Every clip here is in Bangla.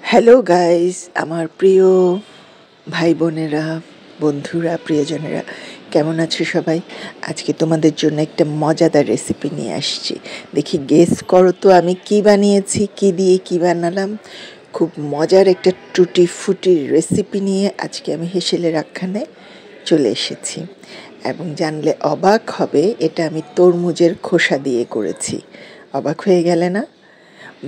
হ্যালো গাইস, আমার প্রিয় ভাই বোনেরা, বন্ধুরা, প্রিয়জনেরা, কেমন আছো সবাই? আজকে তোমাদের জন্য একটা মজাদার রেসিপি নিয়ে আসছি। দেখি গেস করো তো আমি কি বানিয়েছি, কি দিয়ে কি বানালাম। খুব মজার একটা টুটি ফুটির রেসিপি নিয়ে আজকে আমি হেসেলের আখ্যানে চলে এসেছি, এবং জানলে অবাক হবে এটা আমি তরমুজের খোসা দিয়ে করেছি। অবাক হয়ে গেলে না?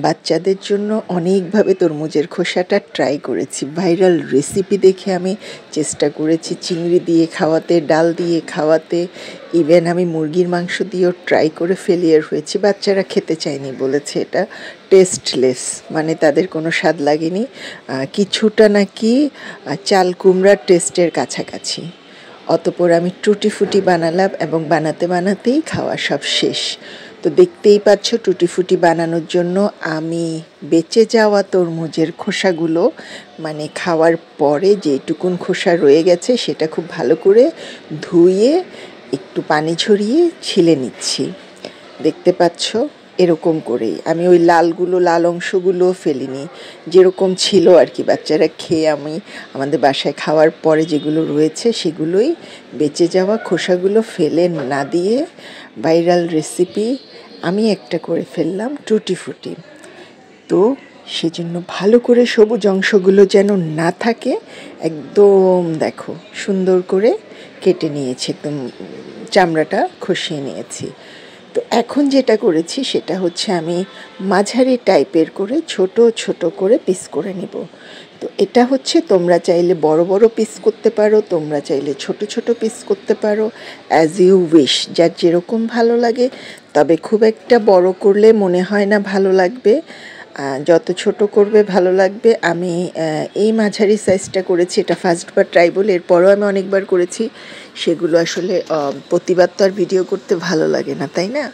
বাচ্চাদের জন্য অনেকভাবে তরমুজের খোসাটা ট্রাই করেছি। ভাইরাল রেসিপি দেখে আমি চেষ্টা করেছি চিংড়ি দিয়ে খাওয়াতে, ডাল দিয়ে খাওয়াতে, ইভেন আমি মুরগির মাংস দিয়েও ট্রাই করে ফেলিয়ার হয়েছি। বাচ্চারা খেতে চায়নি, বলেছে এটা টেস্টলেস, মানে তাদের কোনো স্বাদ লাগেনি, কিছুটা নাকি চাল কুমড়ার টেস্টের কাছাকাছি। অতঃপর আমি টুটি ফুটি বানালাম এবং বানাতে বানাতেই খাওয়া সব শেষ। তো দেখতেই পাচ্ছ টুটি ফুটি বানানোর জন্য আমি বেঁচে যাওয়া তরমুজের খোসাগুলো, মানে খাওয়ার পরে যেটুকুন খোসা রয়ে গেছে সেটা খুব ভালো করে ধুয়ে একটু পানি ঝরিয়ে ছিলে নিচ্ছি। দেখতে পাচ্ছ এরকম করেই আমি ওই লাল অংশগুলো ফেলিনি, যেরকম ছিল আর কি। বাচ্চারা খেয়ে আমাদের বাসায় খাওয়ার পরে যেগুলো রয়েছে সেগুলোই, বেঁচে যাওয়া খোসাগুলো ফেলে না দিয়ে ভাইরাল রেসিপি আমি একটা করে ফেললাম টুটি ফুটি। তো সেজন্য ভালো করে সবুজ অংশগুলো যেন না থাকে, একদম দেখো সুন্দর করে কেটে নিয়েছি, একদম চামড়াটা খসিয়ে নিয়েছি। তো এখন যেটা করেছি সেটা হচ্ছে আমি মাঝারি টাইপের করে ছোট ছোট করে পিস করে নিব। তো এটা হচ্ছে তোমরা চাইলে বড় বড় পিস করতে পারো, তোমরা চাইলে ছোট ছোট পিস করতে পারো, অ্যাজ ইউ উইশ, যার যেরকম ভালো লাগে। তবে খুব একটা বড় করলে মনে হয় না ভালো লাগবে, যত ছোট করবে ভালো লাগবে। আমি এই মাঝারি সাইজটা করেছি, এটা ফার্স্টবার ট্রাই বলে, এরপরও আমি অনেকবার করেছি। সেগুলো আসলে প্রতিবার তো আর ভিডিও করতে ভালো লাগে না, তাই না?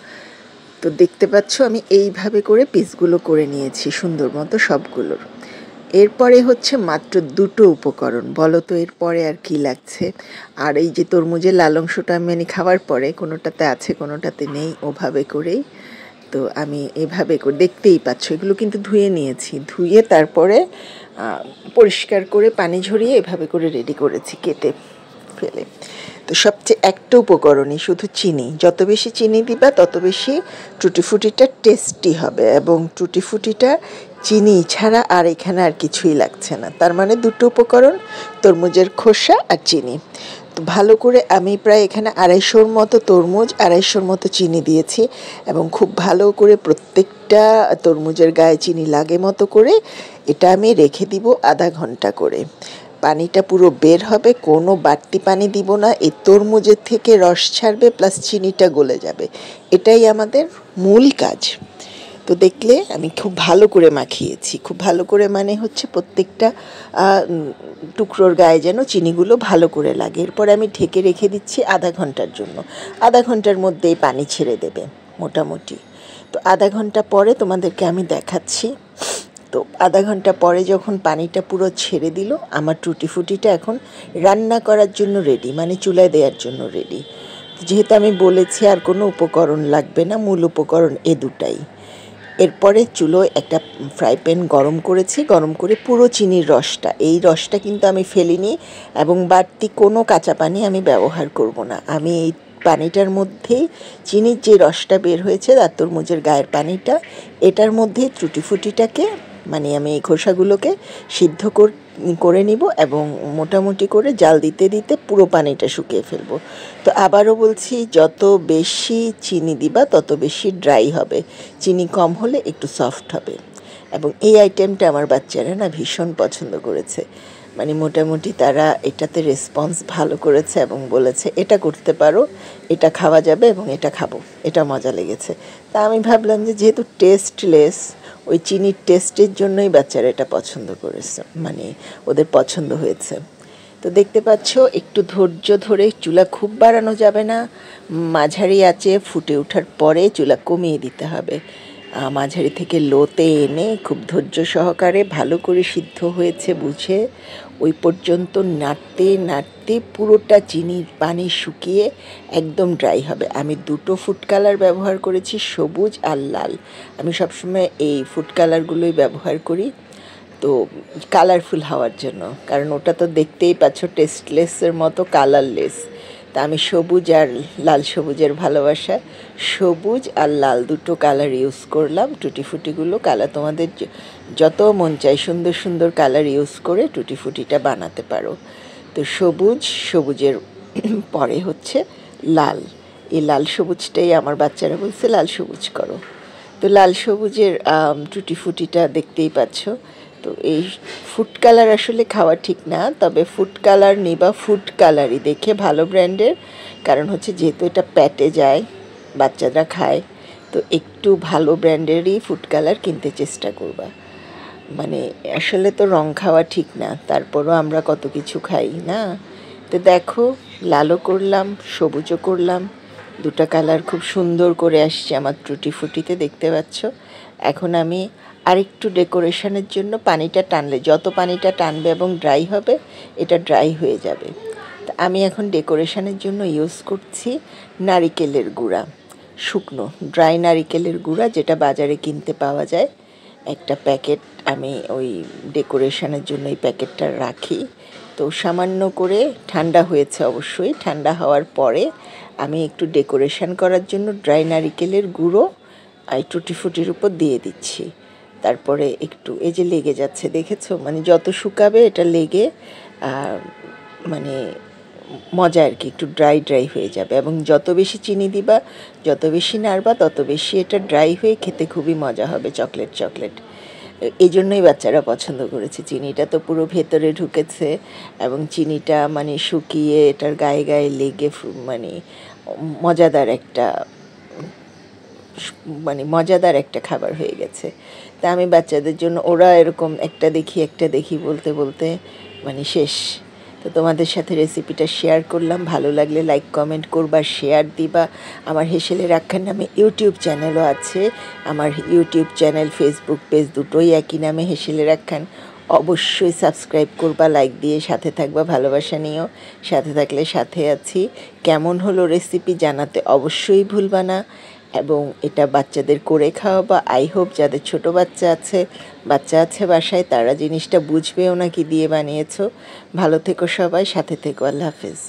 তো দেখতে পাচ্ছ আমি এইভাবে করে পিসগুলো করে নিয়েছি সুন্দর মতো সবগুলোর। এরপরে হচ্ছে মাত্র দুটো উপকরণ, বলো তো এরপরে আর কি লাগছে। আর এই যে তরমুজের লাল অংশটা আমি খাওয়ার পরে কোনোটাতে আছে কোনোটাতে নেই, ওভাবে করেই। তো আমি এভাবে করে, দেখতেই পাচ্ছ এগুলো কিন্তু ধুয়ে নিয়েছি, ধুয়ে তারপরে পরিষ্কার করে পানি ঝরিয়ে এভাবে করে রেডি করেছি কেটে ফেলে। তো সবচেয়ে একটা উপকরণই শুধু চিনি, যত বেশি চিনি দিবা তত বেশি টুটি ফুটিটা টেস্টি হবে, এবং টুটি ফুটিটা চিনি ছাড়া আর এখানে আর কিছুই লাগছে না। তার মানে দুটো উপকরণ, তরমুজের খোসা আর চিনি। তো ভালো করে আমি প্রায় এখানে 250 মতো তরমুজ, 250 মতো চিনি দিয়েছি, এবং খুব ভালো করে প্রত্যেকটা তরমুজের গায়ে চিনি লাগে মতো করে এটা আমি রেখে দিব আধা ঘন্টা করে। পানিটা পুরো বের হবে, কোনো বাড়তি পানি দিব না, এই তরমুজের থেকে রস ছাড়বে প্লাস চিনিটা গলে যাবে, এটাই আমাদের মূল কাজ। তো দেখলে আমি খুব ভালো করে মাখিয়েছি, খুব ভালো করে মানে হচ্ছে প্রত্যেকটা টুকরোর গায়ে যেন চিনিগুলো ভালো করে লাগে। এরপর আমি ঢেকে রেখে দিচ্ছি আধা ঘন্টার জন্য। আধা ঘন্টার মধ্যেই পানি ছেড়ে দেবে মোটামুটি। তো আধা ঘন্টা পরে তোমাদেরকে আমি দেখাচ্ছি। তো আধা ঘন্টা পরে যখন পানিটা পুরো ছেড়ে দিল, আমার টুটি ফুটিটা এখন রান্না করার জন্য রেডি, মানে চুলায় দেওয়ার জন্য রেডি। যেহেতু আমি বলেছি আর কোনো উপকরণ লাগবে না, মূল উপকরণ এ দুটাই। এরপরে চুলোয় একটা ফ্রাই প্যান গরম করেছি, গরম করে পুরো চিনির রসটা, এই রসটা কিন্তু আমি ফেলিনি, এবং বাড়তি কোনো কাঁচা পানি আমি ব্যবহার করব না। আমি এই পানিটার মধ্যেই চিনির যে রসটা বের হয়েছে আর তরমুজের গায়ের পানিটা, এটার মধ্যেই টুটি ফুটিটাকে, মানে আমি এই খোসাগুলোকে সিদ্ধ করে নিব, এবং মোটামুটি করে জাল দিতে দিতে পুরো পানিটা শুকিয়ে ফেলবো। তো আবারও বলছি, যত বেশি চিনি দিবা তত বেশি ড্রাই হবে, চিনি কম হলে একটু সফট হবে। এবং এই আইটেমটা আমার বাচ্চারা না ভীষণ পছন্দ করেছে, মানে মোটামুটি তারা এটাতে রেসপন্স ভালো করেছে এবং বলেছে এটা করতে পারো, এটা খাওয়া যাবে এবং এটা খাবো, এটা মজা লেগেছে। তা আমি ভাবলাম যে যেহেতু টেস্টলেস, ওই চিনির টেস্টের জন্যই বাচ্চারা এটা পছন্দ করেছে, মানে ওদের পছন্দ হয়েছে। তো দেখতে পাচ্ছ একটু ধৈর্য ধরে, চুলা খুব বাড়ানো যাবে না, মাঝারি আঁচে ফুটে ওঠার পরে চুলা কমিয়ে দিতে হবে। মাঝারি থেকে লোতে এনে খুব ধৈর্য সহকারে ভালো করে সিদ্ধ হয়েছে বুঝে ওই পর্যন্ত নাড়তে নাড়তে পুরোটা চিনির পানি শুকিয়ে একদম ড্রাই হবে। আমি দুটো ফুড কালার ব্যবহার করেছি, সবুজ আর লাল। আমি সবসময় এই ফুড কালারগুলোই ব্যবহার করি। তো কালারফুল হওয়ার জন্য, কারণ ওটা তো দেখতেই পাচ্ছ টেস্টলেসের মতো কালারলেস। তা আমি সবুজ আর লাল সবুজের ভালোবাসা, সবুজ আর লাল দুটো কালার ইউজ করলাম। টুটি ফুটিগুলো কালার তোমাদের যত মন চাই সুন্দর সুন্দর কালার ইউজ করে টুটি ফুটিটা বানাতে পারো। তো সবুজের পরে হচ্ছে লাল, এই লাল সবুজটাই আমার বাচ্চারা বলছে লাল সবুজ করো। তো লাল সবুজের টুটি ফুটিটা দেখতেই পাচ্ছ। তো এই ফুড কালার আসলে খাওয়া ঠিক না, তবে ফুড কালার নিবা ফুড কালারই দেখে, ভালো ব্র্যান্ডের। কারণ হচ্ছে যেহেতু এটা প্যাটে যায়, বাচ্চারা খায়, তো একটু ভালো ব্র্যান্ডেরই ফুড কালার কিনতে চেষ্টা করবা। মানে আসলে তো রং খাওয়া ঠিক না, তারপরও আমরা কত কিছু খাই না। তো দেখো লালও করলাম সবুজও করলাম, দুটো কালার খুব সুন্দর করে আসছে আমার টুটি ফুটিতে, দেখতে পাচ্ছ। এখন আমি আরেকটু ডেকোরেশনের জন্য পানিটা টানলে, যত পানিটা টানবে এবং ড্রাই হবে এটা ড্রাই হয়ে যাবে। তা আমি এখন ডেকোরেশনের জন্য ইউজ করছি নারিকেলের গুঁড়া, শুকনো ড্রাই নারিকেলের গুঁড়া, যেটা বাজারে কিনতে পাওয়া যায় একটা প্যাকেট। আমি ওই ডেকোরেশনের জন্য এই প্যাকেটটা রাখি। তো সামান্য করে ঠান্ডা হয়েছে, অবশ্যই ঠান্ডা হওয়ার পরে আমি একটু ডেকোরেশন করার জন্য ড্রাই নারিকেলের গুঁড়ো এই টুটি ফুটির উপর দিয়ে দিচ্ছি। তারপরে একটু এই যে লেগে যাচ্ছে দেখেছো, মানে যত শুকাবে এটা লেগে মানে মজা আর কি, একটু ড্রাই হয়ে যাবে। এবং যত বেশি চিনি দিবা, যত বেশি নাড়বা, তত বেশি এটা ড্রাই হয়ে খেতে খুবই মজা হবে, চকলেট। এই জন্যই বাচ্চারা পছন্দ করেছে। চিনিটা তো পুরো ভেতরে ঢুকেছে এবং চিনিটা মানে শুকিয়ে এটার গায়ে লেগে মানে মজাদার একটা খাবার হয়ে গেছে। তা আমি বাচ্চাদের জন্য, ওরা এরকম একটা দেখি বলতে মানে শেষ। তো তোমাদের সাথে রেসিপিটা শেয়ার করলাম, ভালো লাগলে লাইক কমেন্ট করবা, শেয়ার দিবা। আমার হেসেলের আখ্যান নামে ইউটিউব চ্যানেলও আছে, আমার ইউটিউব চ্যানেল ফেসবুক পেজ দুটোই একই নামে হেসেলের আখ্যান। অবশ্যই সাবস্ক্রাইব করবা, লাইক দিয়ে সাথে থাকবা, ভালোবাসা নিও। সাথে থাকলে সাথে আছি। কেমন হলো রেসিপি জানাতে অবশ্যই ভুলবা না। এবং এটা বাচ্চাদের করে খাওয়াবা। আই হোপ যাদের ছোট বাচ্চা আছে বাসায়, তারা জিনিসটা বুঝবেও না কি দিয়ে বানিয়েছো। ভালো থেকো সবাই, সাথে থেকো। আল্লাহ হাফেজ।